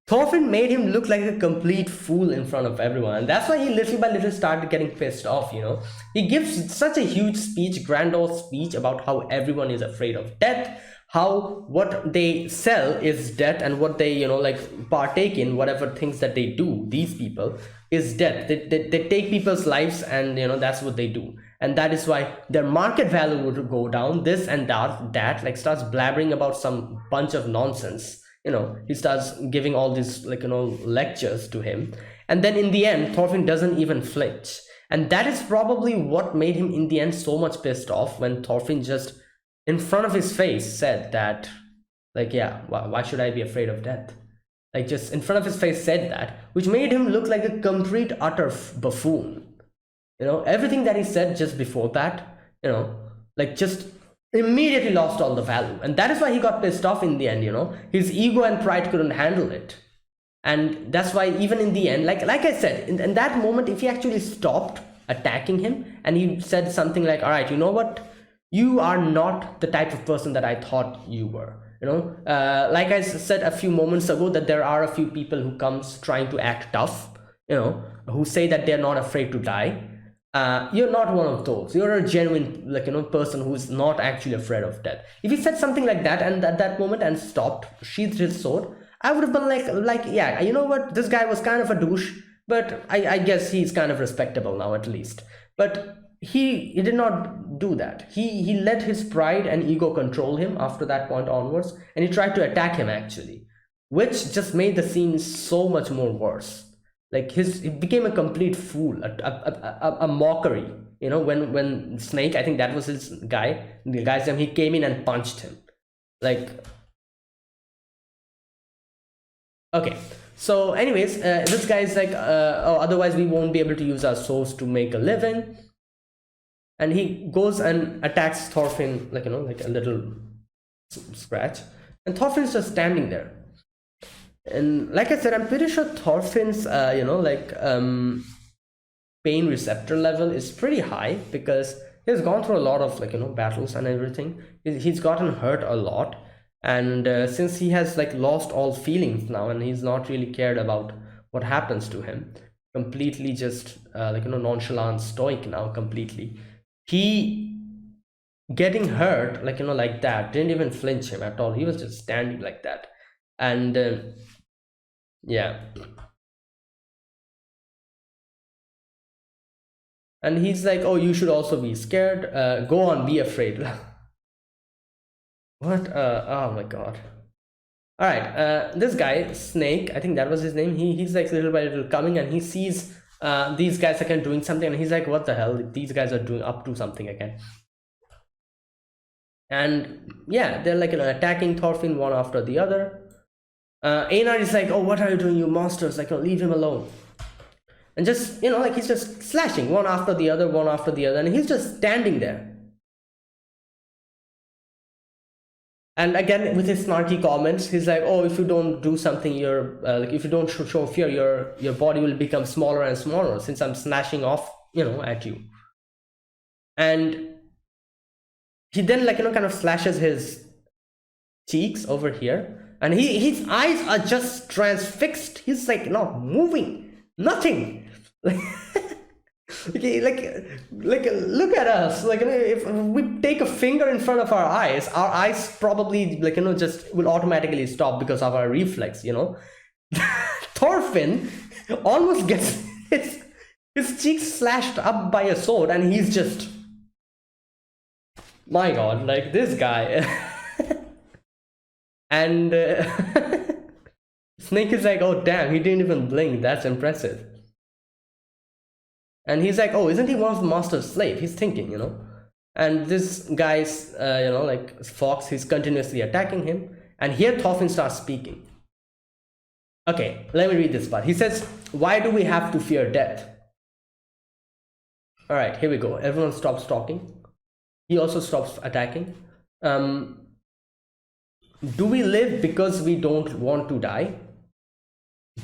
Thorfinn made him look like a complete fool in front of everyone. And that's why he little by little started getting pissed off, you know. He gives such a huge speech, grandiose speech about how everyone is afraid of death, how what they sell is death, and what they, you know, like partake in, whatever things that they do, these people, is death. They take people's lives, and, you know, that's what they do. And that is why their market value would go down, this and that, like starts blabbering about some bunch of nonsense. You know, he starts giving all these, like, you know, lectures to him. And then in the end, Thorfinn doesn't even flinch. And that is probably what made him in the end so much pissed off, when Thorfinn just in front of his face said that, like, yeah, why should I be afraid of death? Like, just in front of his face said that, which made him look like a complete utter buffoon. You know, everything that he said just before that, you know, like, just immediately lost all the value. And that is why he got pissed off in the end, you know. His ego and pride couldn't handle it. And that's why even in the end, like I said, in that moment, if he actually stopped attacking him and he said something like, all right, you know what? You are not the type of person that I thought you were. You know, like I said a few moments ago, that there are a few people who comes trying to act tough, you know, who say that they're not afraid to die. You're not one of those. You're a genuine, like, you know, person who's not actually afraid of death. If he said something like that and at that moment and stopped, sheathed his sword, I would have been like, yeah, you know what? This guy was kind of a douche, but I guess he's kind of respectable now, at least. But he did not do that. He let his pride and ego control him after that point onwards, and he tried to attack him actually, which just made the scene so much more worse. Like, it became a complete fool, a mockery. You know, when Snake, I think that was his guy, the guy's name, he came in and punched him. Like, okay. So anyways, this guy's like, oh, otherwise we won't be able to use our souls to make a living. And he goes and attacks Thorfinn, like, you know, like a little scratch. And Thorfinn's just standing there. And like I said, I'm pretty sure Thorfinn's, you know, like, pain receptor level is pretty high, because he's gone through a lot of, like, you know, battles and everything. He's gotten hurt a lot. And since he has, like, lost all feelings now, and he's not really cared about what happens to him, completely just, like, you know, nonchalant, stoic now, completely. He getting hurt, like, you know, like that, didn't even flinch him at all. He was just standing like that. And yeah, and he's like, oh, you should also be scared, go on, be afraid. What? Oh my god. All right, this guy Snake, I think that was his name, he's like little by little coming, and he sees these guys again doing something, and he's like, what the hell, these guys are doing up to something again. And yeah, they're like, you know, attacking Thorfinn one after the other. Einar is like, oh, what are you doing, you monsters, like, leave him alone. And just, you know, like, he's just slashing one after the other, and he's just standing there. And again, with his snarky comments, he's like, oh, if you don't do something, you're like, if you don't show fear, your body will become smaller and smaller, since I'm slashing off, you know, at you. And he then, like, you know, kind of slashes his cheeks over here. And his eyes are just transfixed. He's like not moving, nothing. Okay, like look at us. Like, if we take a finger in front of our eyes probably, like, you know, just will automatically stop because of our reflex. You know, Thorfinn almost gets his cheeks slashed up by a sword, and he's just, my god, like, this guy. And Snake is like, oh damn, he didn't even blink, that's impressive. And he's like, oh, isn't he one of the master's slave? He's thinking, and this guy's like Fox, he's continuously attacking him. And here Thorfinn starts speaking. Okay, let me read this part. He says, why do we have to fear death? All right, here we go. Everyone stops talking. He also stops attacking. Do we live because we don't want to die?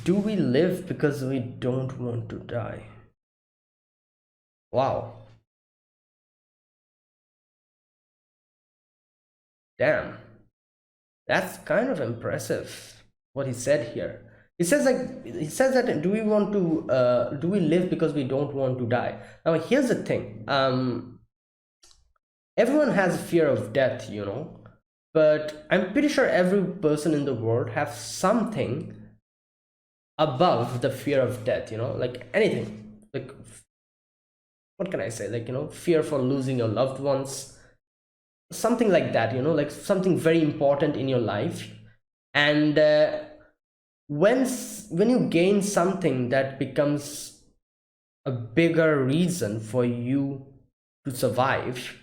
Do we live because we don't want to die? Wow. Damn. That's kind of impressive what he said here. He says that do we live because we don't want to die? Now here's the thing. Everyone has fear of death, but I'm pretty sure every person in the world has something above the fear of death, like anything. Like, what can I say? Like, fear for losing your loved ones, something like that, like something very important in your life. And when you gain something that becomes a bigger reason for you to survive,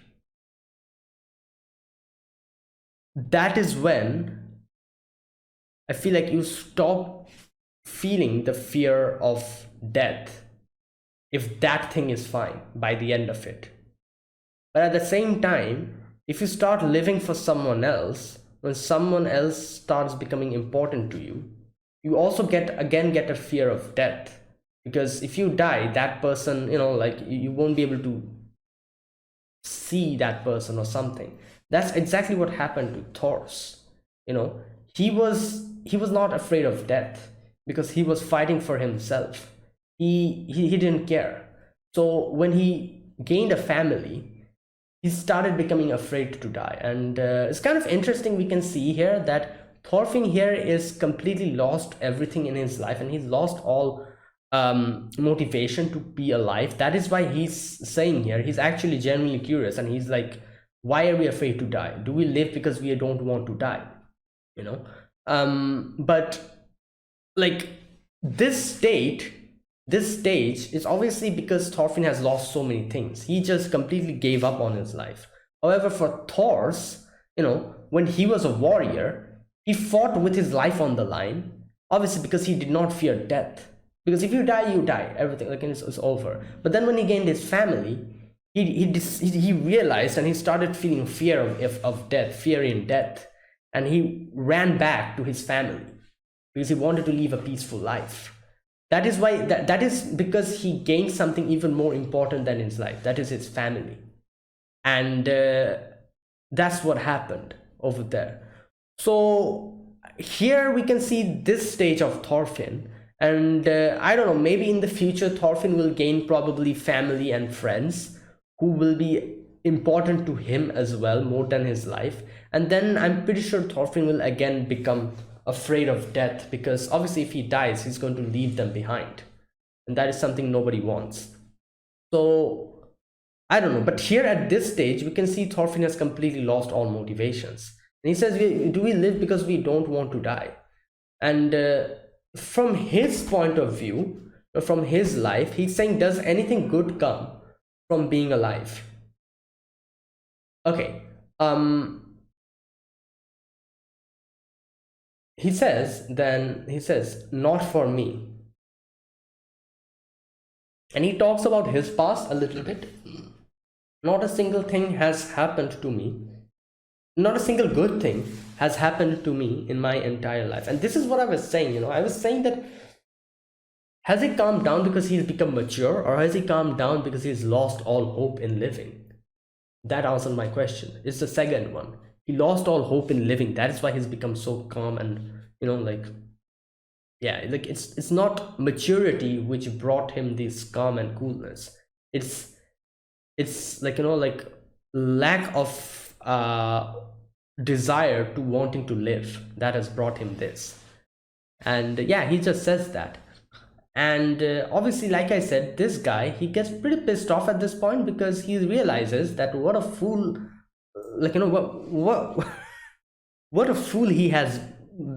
that is when I feel like you stop feeling the fear of death, if that thing is fine by the end of it. But at the same time, if you start living for someone else, when someone else starts becoming important to you, you also get a fear of death. Because if you die, that person, like you won't be able to see that person or something. That's exactly what happened to Thors. He was not afraid of death because he was fighting for himself. He didn't care. So when he gained a family, he started becoming afraid to die. And it's kind of interesting. We can see here that Thorfinn here is completely lost everything in his life, and he's lost all motivation to be alive. That is why he's saying here, he's actually genuinely curious, and he's like, why are we afraid to die? Do we live because we don't want to die? But like this stage is obviously because Thorfinn has lost so many things. He just completely gave up on his life. However, for Thors, when he was a warrior, he fought with his life on the line, obviously because he did not fear death. Because if you die, you die. Everything, like, it's over. But then when he gained his family, he realized, and he started feeling fear of death, fear in death. And he ran back to his family because he wanted to live a peaceful life. That is why, that is because he gained something even more important than his life. That is his family. And that's what happened over there. So here we can see this stage of Thorfinn. And I don't know, maybe in the future Thorfinn will gain probably family and friends who will be important to him as well, more than his life. And then I'm pretty sure Thorfinn will again become afraid of death, because obviously if he dies, he's going to leave them behind, and that is something nobody wants. So I don't know, but here at this stage we can see Thorfinn has completely lost all motivations, and he says, do we live because we don't want to die? And from his point of view, from his life, he's saying, does anything good come from being alive? Okay, he says, not for me. And he talks about his past a little bit. Not a single thing has happened to me. Not a single good thing has happened to me in my entire life. And this is what I was saying, I was saying that, has he calmed down because he's become mature, or has he calmed down because he's lost all hope in living? That answered my question. It's the second one. He lost all hope in living. That is why he's become so calm, and like, yeah, like it's not maturity which brought him this calm and coolness. It's like, like lack of desire to wanting to live that has brought him this. And yeah, he just says that. And obviously, like I said, this guy, he gets pretty pissed off at this point, because he realizes that what a fool, like, what what a fool he has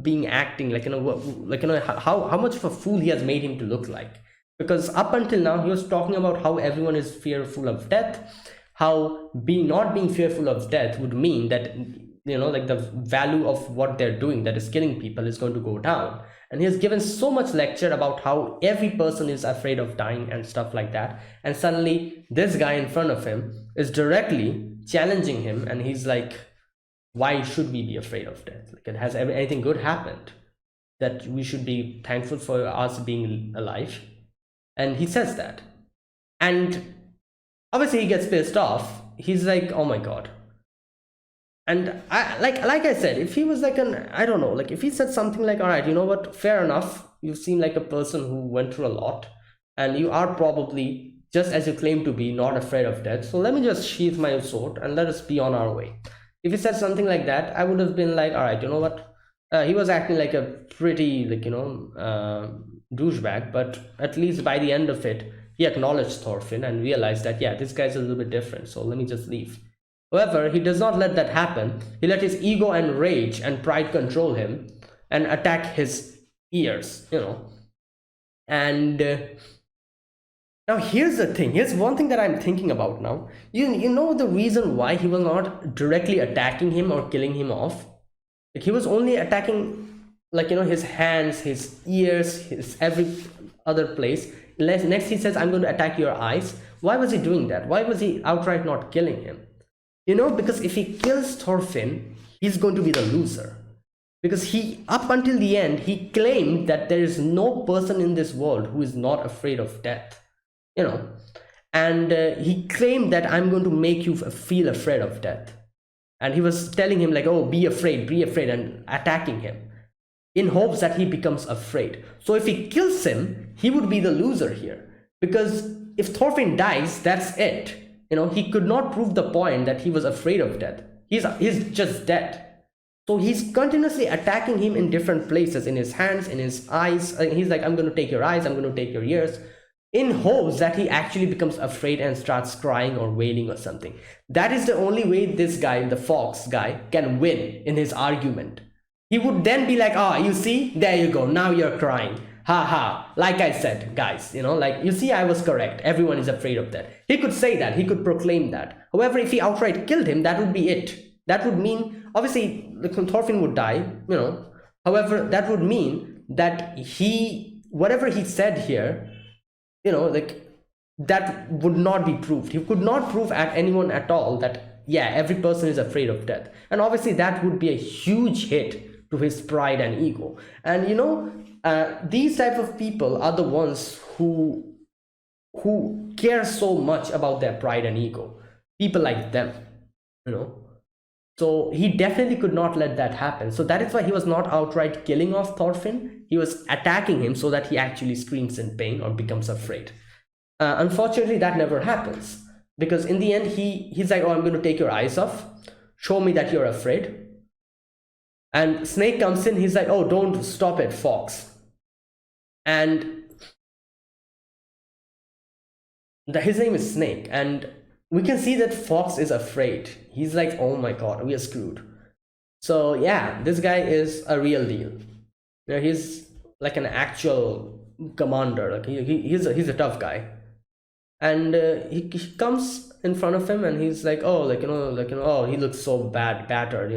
been acting, like like how much of a fool he has made him to look like. Because up until now he was talking about how everyone is fearful of death, how being not being fearful of death would mean that, like the value of what they're doing, that is killing people, is going to go down. And he has given so much lecture about how every person is afraid of dying and stuff like that. And suddenly this guy in front of him is directly challenging him, and he's like, why should we be afraid of death? Like, it has anything good happened that we should be thankful for us being alive? And he says that. And obviously he gets pissed off. He's like, oh my god. And I like I said, if he was like an, I don't know, like if he said something like, all right, you know what, fair enough, you seem like a person who went through a lot, and you are probably, just as you claim to be, not afraid of death, so let me just sheath my sword and let us be on our way. If he said something like that, I would have been like, all right, you know what, he was acting like a pretty, like, douchebag, but at least by the end of it he acknowledged Thorfinn and realized that, yeah, this guy's a little bit different, so let me just leave. However, he does not let that happen. He let his ego and rage and pride control him and attack his ears, And now here's the thing. Here's one thing that I'm thinking about now. You know the reason why he was not directly attacking him or killing him off? Like, he was only attacking, like, his hands, his ears, his every other place. Next he says, I'm going to attack your eyes. Why was he doing that? Why was he outright not killing him? Because if he kills Thorfinn, he's going to be the loser. Because he, up until the end, he claimed that there is no person in this world who is not afraid of death. And he claimed that I'm going to make you feel afraid of death. And he was telling him like, oh, be afraid, and attacking him in hopes that he becomes afraid. So if he kills him, he would be the loser here. Because if Thorfinn dies, that's it. He could not prove the point that he was afraid of death. He's just dead. So he's continuously attacking him in different places, in his hands, in his eyes. He's like, I'm going to take your eyes, I'm going to take your ears, in hopes that he actually becomes afraid and starts crying or wailing or something. That is the only way this guy, the fox guy, can win in his argument. He would then be like, you see, there you go, now you're crying. Ha ha, like I said, guys, like, you see, I was correct. Everyone is afraid of that. He could say that, he could proclaim that. However, if he outright killed him, that would be it. That would mean, obviously, Thorfinn would die, However, that would mean that whatever he said here, like, that would not be proved. He could not prove at anyone at all that, yeah, every person is afraid of death. And obviously, that would be a huge hit to his pride and ego. And these type of people are the ones who care so much about their pride and ego. People like them, So he definitely could not let that happen. So that is why he was not outright killing off Thorfinn. He was attacking him so that he actually screams in pain or becomes afraid. Unfortunately, that never happens. Because in the end, he's like, oh, I'm going to take your eyes off. Show me that you're afraid. And Snake comes in. He's like, oh, don't stop it, Fox. And his name is Snake. And we can see that Fox is afraid. He's like, oh my god, we are screwed. So yeah, this guy is a real deal. He's like an actual commander. Like he's a tough guy. And he comes in front of him and he's like, oh, oh, he looks so battered,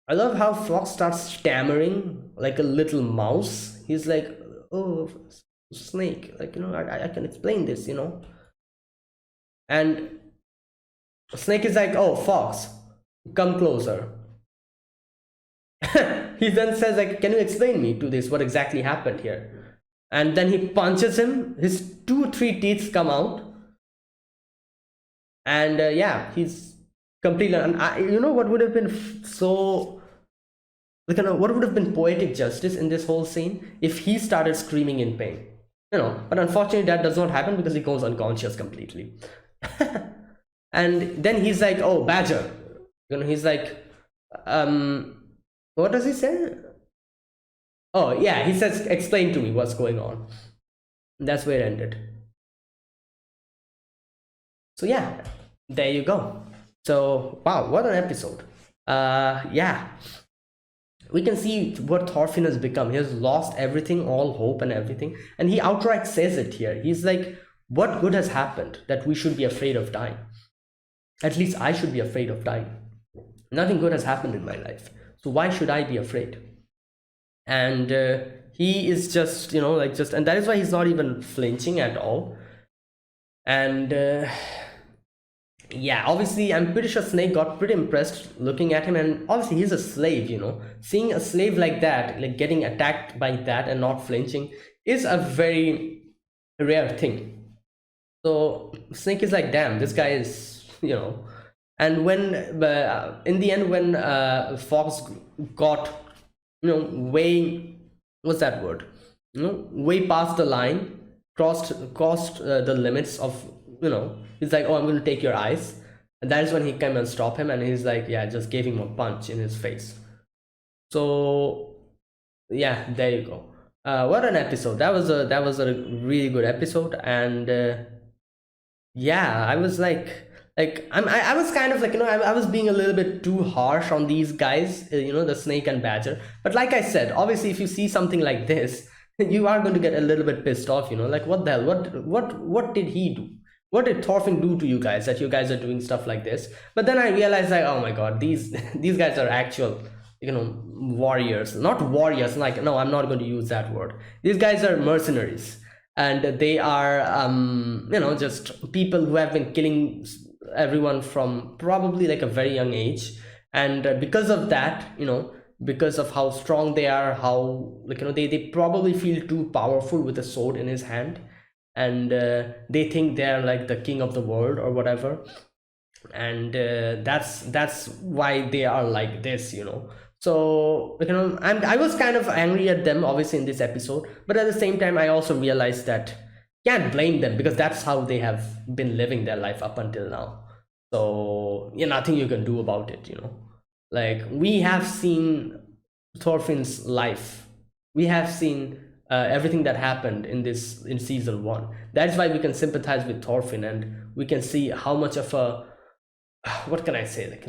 I love how Fox starts stammering like a little mouse. He's like, oh, Snake, like, I can explain this, And Snake is like, oh, Fox, come closer. He then says, like, can you explain me to this, what exactly happened here? And then he punches him. His 2-3 teeth come out. And yeah, he's completely, and what would have been so, like, what would have been poetic justice in this whole scene if he started screaming in pain, but unfortunately that does not happen because he goes unconscious completely. And then he's like, oh, Badger, he's like, what does he say? Oh yeah, he says, explain to me what's going on. And that's where it ended. So yeah, there you go. So wow, what an episode. Yeah, we can see what Thorfinn has become. He has lost everything, all hope and everything, and he outright says it here. He's like, what good has happened that we should be afraid of dying? At least I should be afraid of dying. Nothing good has happened in my life, so why should I be afraid? And he is just, like, just, and that is why he's not even flinching at all. And yeah, obviously I'm pretty sure Snake got pretty impressed looking at him, and obviously he's a slave, seeing a slave like that, like getting attacked by that and not flinching, is a very rare thing. So Snake is like, damn, this guy is, and when in the end, when Fox got, way, what's that word, way past the line, crossed the limits of, he's like, oh, I'm going to take your eyes. And that is when he came and stopped him, and he's like, yeah, just gave him a punch in his face. So yeah, there you go. What an episode. That was a really good episode. And yeah, I was like I was kind of like, I was being a little bit too harsh on these guys, the Snake and Badger. But like I said, obviously if you see something like this, you are going to get a little bit pissed off, like, what the hell, what did he do? What did Thorfinn do to you guys that you guys are doing stuff like this? But then I realized, like, oh my god, these these guys are actual, warriors. Not warriors, like, no, I'm not going to use that word. These guys are mercenaries, and they are just people who have been killing everyone from probably like a very young age. And because of that, because of how strong they are, how, like, they probably feel too powerful with a sword in his hand, and they think they're like the king of the world or whatever. And that's why they are like this. So, I was kind of angry at them, obviously, in this episode, but at the same time I also realized that can't blame them, because that's how they have been living their life up until now. So yeah, nothing you can do about it. Like, we have seen Thorfinn's life, we have seen everything that happened in season 1. That's why we can sympathize with Thorfinn, and we can see how much of a, what can I say, like,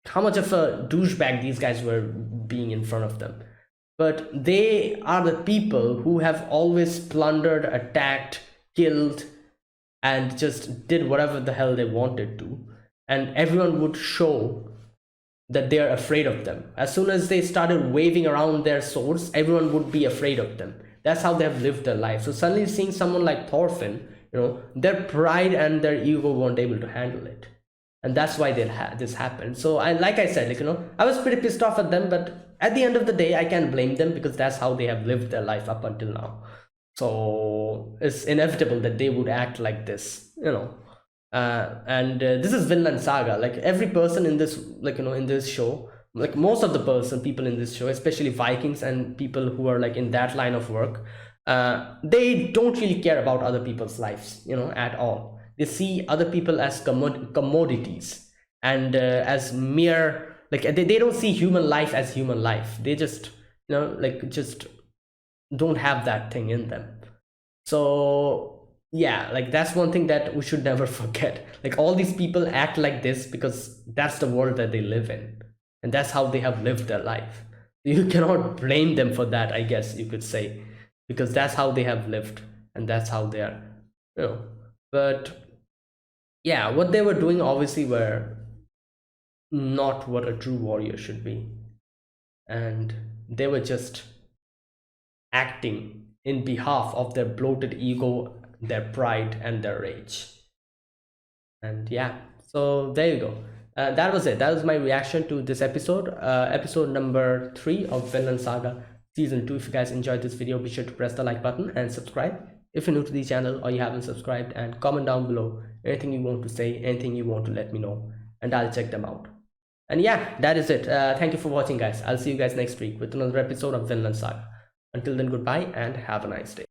how much of a douchebag these guys were being in front of them. But they are the people who have always plundered, attacked, killed, and just did whatever the hell they wanted to. And everyone would show that they're afraid of them. As soon as they started waving around their swords, everyone would be afraid of them. That's how they have lived their life. So suddenly seeing someone like Thorfinn, their pride and their ego weren't able to handle it. And that's why this happened. So like I said, like, I was pretty pissed off at them, but at the end of the day, I can't blame them, because that's how they have lived their life up until now. So it's inevitable that they would act like this, and this is Vinland Saga. Like, every person in this, like, in this show, like, most of the people in this show, especially Vikings and people who are like in that line of work, they don't really care about other people's lives, at all. They see other people as commodities, and as mere, like, they don't see human life as human life. They just, like, just don't have that thing in them. So yeah, like, that's one thing that we should never forget. Like, all these people act like this because that's the world that they live in, and that's how they have lived their life. You cannot blame them for that, I guess you could say, because that's how they have lived, and that's how they are, but yeah, what they were doing obviously were not what a true warrior should be, and they were just acting in behalf of their bloated ego, their pride, and their rage. And yeah, so there you go. That was it. That was my reaction to this episode, episode number 3 of Vinland Saga season 2. If you guys enjoyed this video, be sure to press the like button and subscribe if you're new to the channel or you haven't subscribed, and comment down below anything you want to say, anything you want to let me know, and I'll check them out. And yeah, that is it. Thank you for watching, guys. I'll see you guys next week with another episode of Vinland Saga. Until then, goodbye and have a nice day.